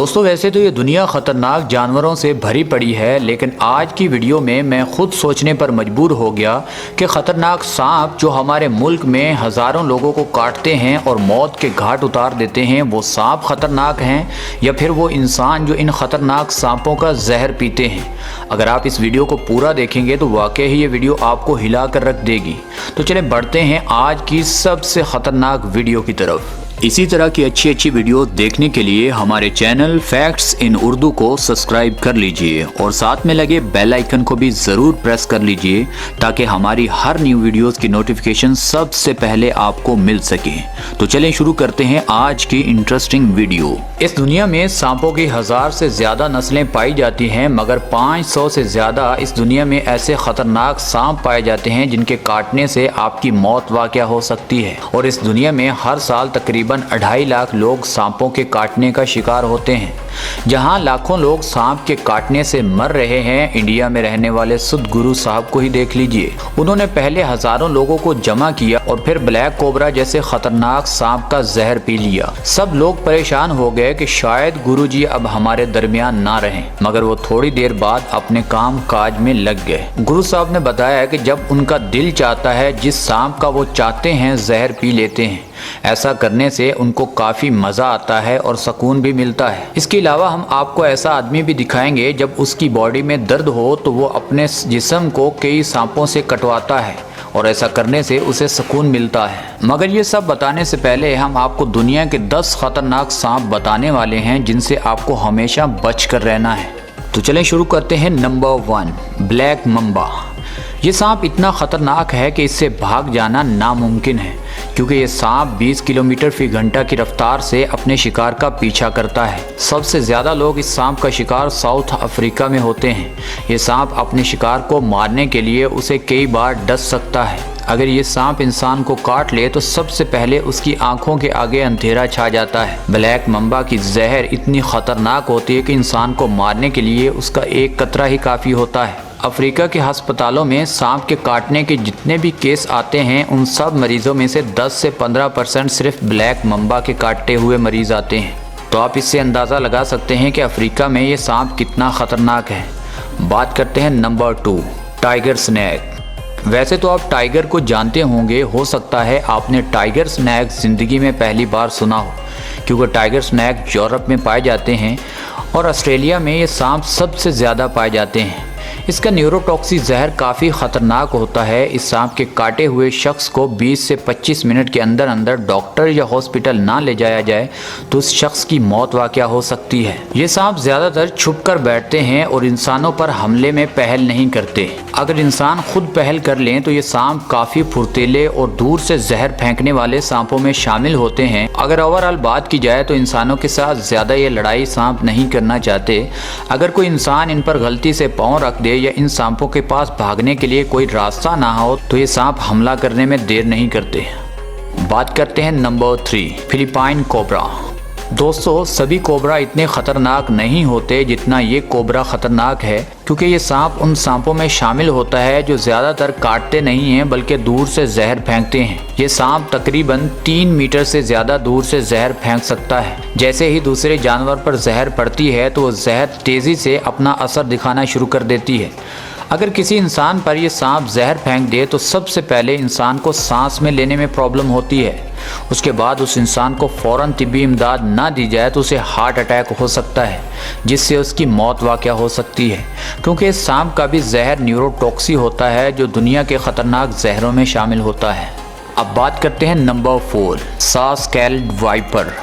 दोस्तों वैसे तो ये दुनिया ख़तरनाक जानवरों से भरी पड़ी है, लेकिन आज की वीडियो में मैं खुद सोचने पर मजबूर हो गया कि ख़तरनाक सांप जो हमारे मुल्क में हज़ारों लोगों को काटते हैं और मौत के घाट उतार देते हैं, वो सांप ख़तरनाक हैं या फिर वो इंसान जो इन ख़तरनाक सांपों का जहर पीते हैं। अगर आप इस वीडियो को पूरा देखेंगे तो वाकई ही ये वीडियो आपको हिला कर रख देगी। तो चलें बढ़ते हैं आज की सबसे ख़तरनाक वीडियो की तरफ। इसी तरह की अच्छी वीडियो देखने के लिए हमारे चैनल फैक्ट्स इन उर्दू को सब्सक्राइब कर लीजिए और साथ में लगे बेल आइकन को भी ज़रूर प्रेस कर लीजिए ताकि हमारी हर न्यू वीडियोस की नोटिफिकेशन सबसे पहले आपको मिल सके। तो चलें शुरू करते हैं आज की इंटरेस्टिंग वीडियो। इस दुनिया में सांपों की 1000 से ज़्यादा नस्लें पाई जाती हैं, मगर 500 से ज़्यादा इस दुनिया में ऐसे ख़तरनाक सांप पाए जाते हैं जिनके काटने से आपकी मौत वाक़या हो सकती है। और इस दुनिया में हर साल तकरीबन 2.5 लाख लोग सांपों के काटने का शिकार होते हैं। जहां लाखों लोग सांप के काटने से मर रहे हैं, इंडिया में रहने वाले सदगुरु साहब को ही देख लीजिए। उन्होंने पहले हजारों लोगों को जमा किया और फिर ब्लैक कोबरा जैसे खतरनाक सांप का जहर पी लिया। सब लोग परेशान हो गए कि शायद गुरुजी अब हमारे दरमियान ना रहें, मगर वो थोड़ी देर बाद अपने काम काज में लग गए। गुरु साहब ने बताया कि जब उनका दिल चाहता है, जिस सांप का वो चाहते हैं जहर पी लेते हैं। ऐसा करने से उनको काफ़ी मज़ा आता है और सुकून भी मिलता है। इसके अलावा हम आपको ऐसा आदमी भी दिखाएंगे जब उसकी बॉडी में दर्द हो तो वो अपने जिस्म को कई सांपों से कटवाता है और ऐसा करने से उसे सुकून मिलता है। मगर ये सब बताने से पहले हम आपको दुनिया के 10 खतरनाक सांप बताने वाले हैं जिनसे आपको हमेशा बच कर रहना है। तो चलें शुरू करते हैं। Number 1, black Mamba. ये सांप इतना ख़तरनाक है कि इससे भाग जाना नामुमकिन है, क्योंकि ये सांप 20 किलोमीटर फी घंटा की रफ्तार से अपने शिकार का पीछा करता है। सबसे ज़्यादा लोग इस सांप का शिकार साउथ अफ्रीका में होते हैं। ये सांप अपने शिकार को मारने के लिए उसे कई बार डस सकता है। अगर ये सांप इंसान को काट ले तो सबसे पहले उसकी आंखों के आगे अंधेरा छा जाता है। ब्लैक मम्बा की जहर इतनी ख़तरनाक होती है कि इंसान को मारने के लिए उसका एक कतरा ही काफ़ी होता है। अफ्रीका के अस्पतालों में सांप के काटने के जितने भी केस आते हैं, उन सब मरीज़ों में से 10 से 15% सिर्फ ब्लैक मम्बा के काटे हुए मरीज़ आते हैं। तो आप इससे अंदाज़ा लगा सकते हैं कि अफ्रीका में ये सांप कितना ख़तरनाक है। बात करते हैं नंबर 2, टाइगर स्नैक। वैसे तो आप टाइगर को जानते होंगे, हो सकता है आपने टाइगर स्नैक ज़िंदगी में पहली बार सुना हो, क्योंकि टाइगर स्नैक यूरोप में पाए जाते हैं और ऑस्ट्रेलिया में ये सांप सबसे ज़्यादा पाए जाते हैं। इसका न्यूरोटॉक्सिक जहर काफ़ी ख़तरनाक होता है। इस सांप के काटे हुए शख्स को 20 से 25 मिनट के अंदर अंदर डॉक्टर या हॉस्पिटल ना ले जाया जाए तो उस शख्स की मौत वाक़या हो सकती है। ये सांप ज़्यादातर छुप कर बैठते हैं और इंसानों पर हमले में पहल नहीं करते। अगर इंसान खुद पहल कर लें तो ये सांप काफ़ी फुर्तीले और दूर से जहर फेंकने वाले सांपों में शामिल होते हैं। अगर ओवरऑल बात की जाए तो इंसानों के साथ ज़्यादा ये लड़ाई सांप नहीं करना चाहते। अगर कोई इंसान इन पर गलती से पाँव रख दे या इन सांपों के पास भागने के लिए कोई रास्ता ना हो तो ये सांप हमला करने में देर नहीं करते। बात करते हैं नंबर 3, फिलिपाइन कोबरा। दोस्तों सभी कोबरा इतने ख़तरनाक नहीं होते जितना ये कोबरा ख़तरनाक है, क्योंकि ये सांप उन सांपों में शामिल होता है जो ज़्यादातर काटते नहीं हैं बल्कि दूर से जहर फेंकते हैं। ये सांप तकरीबन 3 मीटर से ज़्यादा दूर से जहर फेंक सकता है। जैसे ही दूसरे जानवर पर जहर पड़ती है तो वो जहर तेज़ी से अपना असर दिखाना शुरू कर देती है। अगर किसी इंसान पर यह सांप जहर फेंक दे तो सबसे पहले इंसान को सांस में लेने में प्रॉब्लम होती है। उसके बाद उस इंसान को फ़ौरन तिब्बी इमदाद ना दी जाए तो उसे हार्ट अटैक हो सकता है, जिससे उसकी मौत वाक़या हो सकती है, क्योंकि इस सांप का भी जहर न्यूरोटॉक्सी होता है जो दुनिया के ख़तरनाक जहरों में शामिल होता है। अब बात करते हैं नंबर 4, सॉ-स्कैल्ड वाइपर।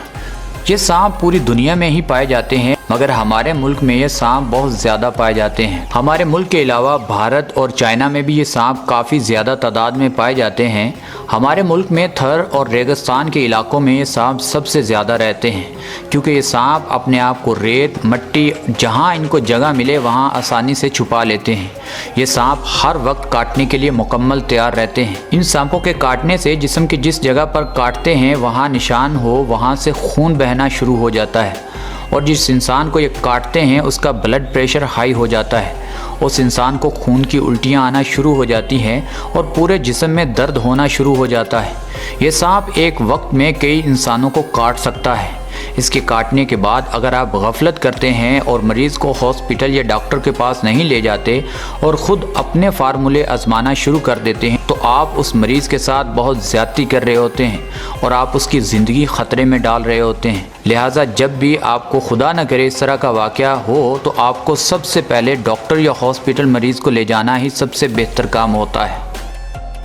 ये सांप पूरी दुनिया में ही पाए जाते हैं, मगर हमारे मुल्क में ये सांप बहुत ज़्यादा पाए जाते हैं। हमारे मुल्क के अलावा भारत और चाइना में भी ये सांप काफ़ी ज़्यादा तादाद में पाए जाते हैं। हमारे मुल्क में थर और रेगिस्तान के इलाकों में ये सांप सबसे ज़्यादा रहते हैं, क्योंकि ये सांप अपने आप को रेत, मिट्टी, जहाँ इनको जगह मिले वहाँ आसानी से छुपा लेते हैं। ये सांप हर वक्त काटने के लिए मुकम्मल तैयार रहते हैं। इन सांपों के काटने से जिस्म की जिस जगह पर काटते हैं वहाँ निशान हो, वहाँ से खून बहना शुरू हो जाता है और जिस इंसान को ये काटते हैं उसका ब्लड प्रेशर हाई हो जाता है। उस इंसान को खून की उल्टियाँ आना शुरू हो जाती हैं और पूरे जिस्म में दर्द होना शुरू हो जाता है। ये सांप एक वक्त में कई इंसानों को काट सकता है। इसके काटने के बाद अगर आप गफलत करते हैं और मरीज़ को हॉस्पिटल या डॉक्टर के पास नहीं ले जाते और ख़ुद अपने फार्मूले आजमाना शुरू कर देते हैं तो आप उस मरीज़ के साथ बहुत ज़्यादती कर रहे होते हैं और आप उसकी ज़िंदगी ख़तरे में डाल रहे होते हैं। लिहाजा जब भी आपको खुदा न करे इस तरह का वाक़या हो तो आपको सबसे पहले डॉक्टर या हॉस्पिटल मरीज़ को ले जाना ही सबसे बेहतर काम होता है।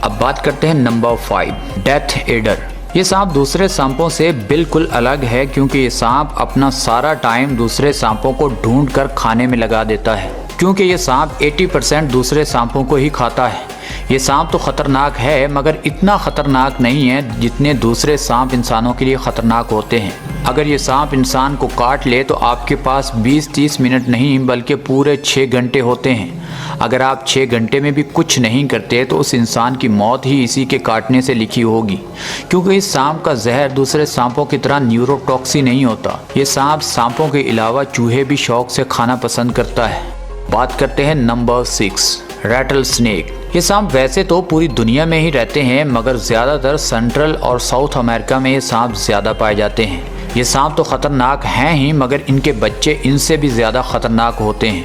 अब बात करते हैं नंबर 5, डेथ एडर। ये सांप दूसरे सांपों से बिल्कुल अलग है क्योंकि ये सांप अपना सारा टाइम दूसरे सांपों को ढूंढ कर खाने में लगा देता है। क्योंकि ये सांप 80% दूसरे सांपों को ही खाता है। ये सांप तो ख़तरनाक है मगर इतना ख़तरनाक नहीं है जितने दूसरे सांप इंसानों के लिए ख़तरनाक होते हैं। अगर ये सांप इंसान को काट ले तो आपके पास 20-30 मिनट नहीं बल्कि पूरे 6 घंटे होते हैं। अगर आप 6 घंटे में भी कुछ नहीं करते तो उस इंसान की मौत ही इसी के काटने से लिखी होगी, क्योंकि इस सांप का जहर दूसरे सांपों की तरह न्यूरोटॉक्सिक नहीं होता। ये सांप सांपों के अलावा चूहे भी शौक से खाना पसंद करता है। बात करते हैं नंबर 6, रैटल स्नेक। ये सांप वैसे तो पूरी दुनिया में ही रहते हैं मगर ज़्यादातर सेंट्रल और साउथ अमेरिका में ये सांप ज़्यादा पाए जाते हैं। ये सांप तो ख़तरनाक हैं ही मगर इनके बच्चे इनसे भी ज़्यादा ख़तरनाक होते हैं।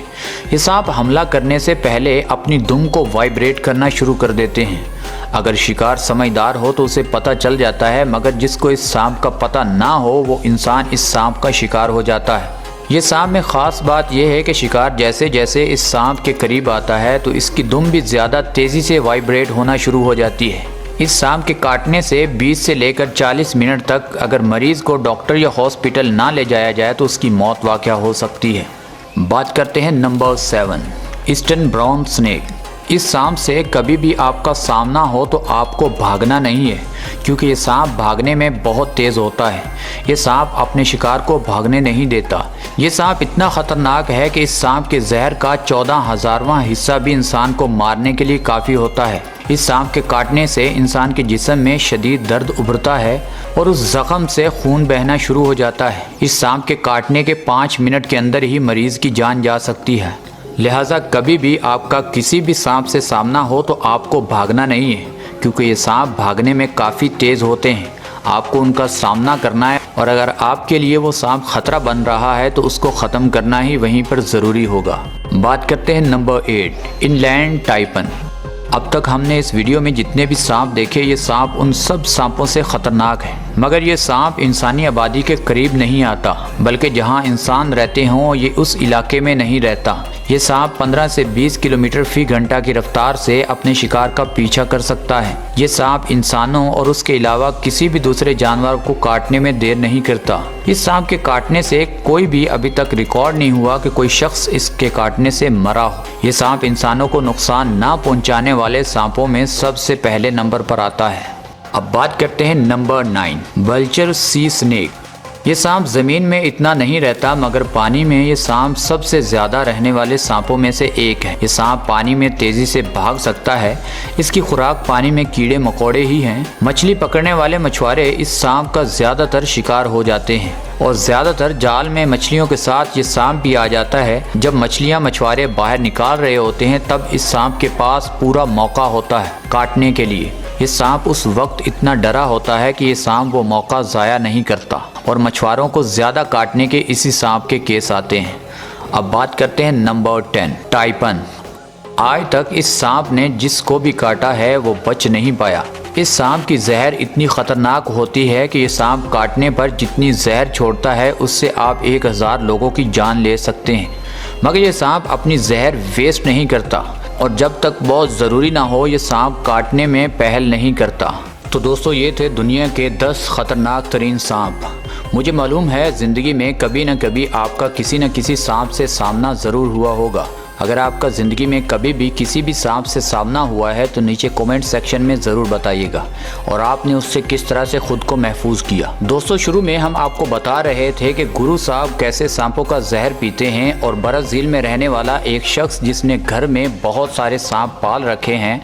ये सांप हमला करने से पहले अपनी दुम को वाइब्रेट करना शुरू कर देते हैं। अगर शिकार समझदार हो तो उसे पता चल जाता है मगर जिसको इस सांप का पता ना हो वो इंसान इस सांप का शिकार हो जाता है। ये सांप में ख़ास बात यह है कि शिकार जैसे जैसे इस सांप के करीब आता है तो इसकी दुम भी ज़्यादा तेज़ी से वाइब्रेट होना शुरू हो जाती है। इस सांप के काटने से 20 से लेकर 40 मिनट तक अगर मरीज़ को डॉक्टर या हॉस्पिटल ना ले जाया जाए तो उसकी मौत वाक़या हो सकती है। बात करते हैं नंबर 7, ईस्टर्न ब्राउन स्नेक। इस सांप से कभी भी आपका सामना हो तो आपको भागना नहीं है क्योंकि ये सांप भागने में बहुत तेज़ होता है। ये सांप अपने शिकार को भागने नहीं देता। ये सांप इतना ख़तरनाक है कि इस सांप के जहर का 14,000वां हिस्सा भी इंसान को मारने के लिए काफ़ी होता है। इस सांप के काटने से इंसान के जिस्म में शदीद दर्द उभरता है और उस ज़ख़म से खून बहना शुरू हो जाता है। इस सांप के काटने के 5 मिनट के अंदर ही मरीज़ की जान जा सकती है। लिहाजा कभी भी आपका किसी भी सांप से सामना हो तो आपको भागना नहीं है क्योंकि ये सांप भागने में काफ़ी तेज़ होते हैं। आपको उनका सामना करना है और अगर आपके लिए वो सांप ख़तरा बन रहा है तो उसको ख़त्म करना ही वहीं पर ज़रूरी होगा। बात करते हैं नंबर 8, इनलैंड टाइपन। अब तक हमने इस वीडियो में जितने भी सांप देखे ये सांप उन सब सांपों से ख़तरनाक है मगर ये सांप इंसानी आबादी के करीब नहीं आता बल्कि जहां इंसान रहते हों ये उस इलाके में नहीं रहता। ये सांप 15 से 20 किलोमीटर फी घंटा की रफ्तार से अपने शिकार का पीछा कर सकता है। ये सांप इंसानों और उसके अलावा किसी भी दूसरे जानवर को काटने में देर नहीं करता। इस सांप के काटने से कोई भी अभी तक रिकॉर्ड नहीं हुआ कि कोई शख्स इसके काटने से मरा हो। ये सांप इंसानों को नुकसान ना पहुंचाने वाले सांपों में सबसे पहले नंबर पर आता है। अब बात करते हैं नंबर 9, वल्चर सी स्नेक। ये सांप ज़मीन में इतना नहीं रहता मगर पानी में ये सांप सबसे ज़्यादा रहने वाले सांपों में से एक है। ये सांप पानी में तेज़ी से भाग सकता है। इसकी खुराक पानी में कीड़े मकोड़े ही हैं। मछली पकड़ने वाले मछुआरे इस सांप का ज़्यादातर शिकार हो जाते हैं और ज़्यादातर जाल में मछलियों के साथ ये सांप भी आ जाता है। जब मछलियाँ मछुआरे बाहर निकाल रहे होते हैं तब इस सांप के पास पूरा मौका होता है काटने के लिए। ये सांप उस वक्त इतना डरा होता है कि ये सांप वो मौका ज़ाया नहीं करता और मछुआरों को ज़्यादा काटने के इसी सांप के केस आते हैं। अब बात करते हैं नंबर 10, टाइपन। आज तक इस सांप ने जिसको भी काटा है वो बच नहीं पाया। इस सांप की जहर इतनी ख़तरनाक होती है कि ये सांप काटने पर जितनी जहर छोड़ता है उससे आप 1000 लोगों की जान ले सकते हैं। मगर ये सांप अपनी जहर वेस्ट नहीं करता और जब तक बहुत ज़रूरी ना हो ये सांप काटने में पहल नहीं करता। तो दोस्तों ये थे दुनिया के 10 ख़तरनाक तरीन सांप। मुझे मालूम है ज़िंदगी में कभी न कभी आपका किसी न किसी सांप से सामना ज़रूर हुआ होगा। अगर आपका ज़िंदगी में कभी भी किसी भी सांप से सामना हुआ है तो नीचे कमेंट सेक्शन में ज़रूर बताइएगा और आपने उससे किस तरह से ख़ुद को महफूज किया। दोस्तों शुरू में हम आपको बता रहे थे कि गुरु साहब कैसे सांपों का जहर पीते हैं और ब्राज़ील में रहने वाला एक शख्स जिसने घर में बहुत सारे सांप पाल रखे हैं,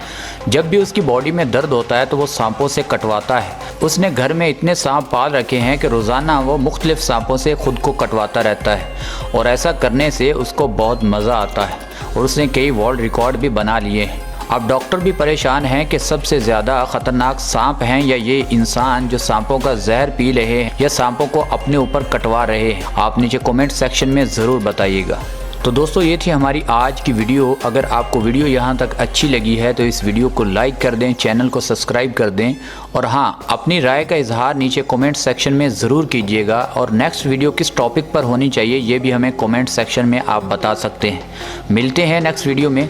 जब भी उसकी बॉडी में दर्द होता है तो वो सांपों से कटवाता है। उसने घर में इतने सांप पाल रखे हैं कि रोज़ाना वो मुख्तलिफ सांपों से ख़ुद को कटवाता रहता है और ऐसा करने से उसको बहुत मज़ा आता है और उसने कई वर्ल्ड रिकॉर्ड भी बना लिए हैं। अब डॉक्टर भी परेशान हैं कि सबसे ज़्यादा ख़तरनाक सांप हैं या ये इंसान जो सांपों का जहर पी रहे हैं या सांपों को अपने ऊपर कटवा रहे हैं। आप नीचे कमेंट सेक्शन में ज़रूर बताइएगा। तो दोस्तों ये थी हमारी आज की वीडियो। अगर आपको वीडियो यहाँ तक अच्छी लगी है तो इस वीडियो को लाइक कर दें, चैनल को सब्सक्राइब कर दें और हाँ, अपनी राय का इजहार नीचे कमेंट सेक्शन में ज़रूर कीजिएगा। और नेक्स्ट वीडियो किस टॉपिक पर होनी चाहिए ये भी हमें कमेंट सेक्शन में आप बता सकते हैं। मिलते हैं नेक्स्ट वीडियो में।